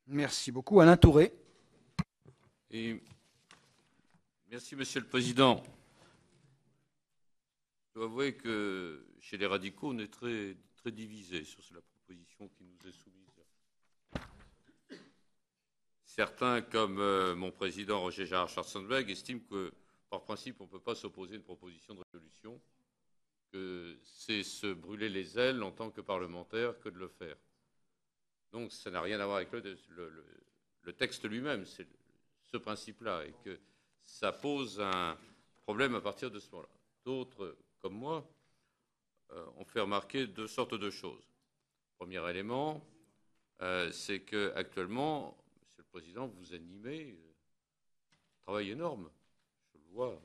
Merci beaucoup. Alain Touré. Et merci, Monsieur le Président. Je dois avouer que chez les radicaux, on est très, très divisés sur la proposition qui nous est soumise. Certains, comme mon président Roger Gérard Schwarzenberg, estiment que, par principe, on ne peut pas s'opposer à une proposition de résolution, que c'est se brûler les ailes en tant que parlementaire que de le faire. Donc, ça n'a rien à voir avec le texte lui-même, c'est ce principe-là, et que ça pose un problème à partir de ce moment-là. D'autres, comme moi, ont fait remarquer deux sortes de choses. Premier élément, c'est qu'actuellement, Monsieur le Président, vous animez un travail énorme. Je le vois,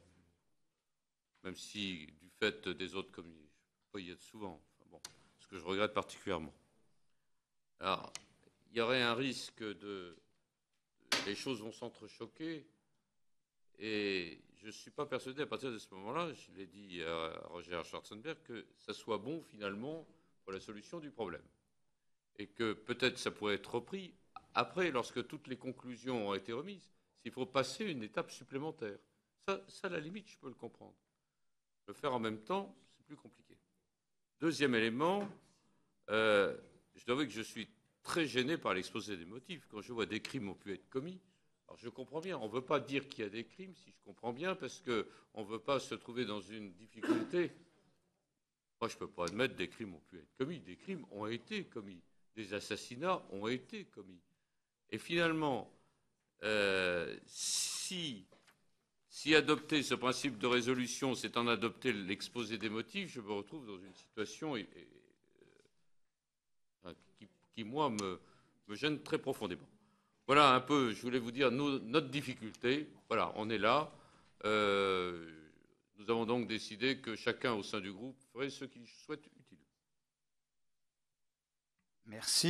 même si du fait des autres communes, je ne peux pas y être souvent, enfin bon, ce que je regrette particulièrement. Alors, il y aurait un risque les choses vont s'entrechoquer, et je ne suis pas persuadé à partir de ce moment-là, je l'ai dit à Roger Schwarzenberg, que ça soit bon finalement pour la solution du problème. Et que peut-être ça pourrait être repris après, lorsque toutes les conclusions ont été remises, s'il faut passer une étape supplémentaire. Ça, à la limite, je peux le comprendre. Le faire en même temps, c'est plus compliqué. Deuxième élément, je dois avouer que je suis très gêné par l'exposé des motifs. Quand je vois des crimes ont pu être commis, alors je comprends bien, on ne veut pas dire qu'il y a des crimes, si je comprends bien, parce qu'on ne veut pas se trouver dans une difficulté. Moi, je ne peux pas admettre des crimes ont pu être commis. Des crimes ont été commis. Des assassinats ont été commis. Et finalement, si adopter ce principe de résolution, c'est en adopter l'exposé des motifs, je me retrouve dans une situation qui moi, me gêne très profondément. Voilà un peu, je voulais vous dire notre difficulté. Voilà, on est là. Nous avons donc décidé que chacun au sein du groupe ferait ce qu'il souhaite utile. Merci.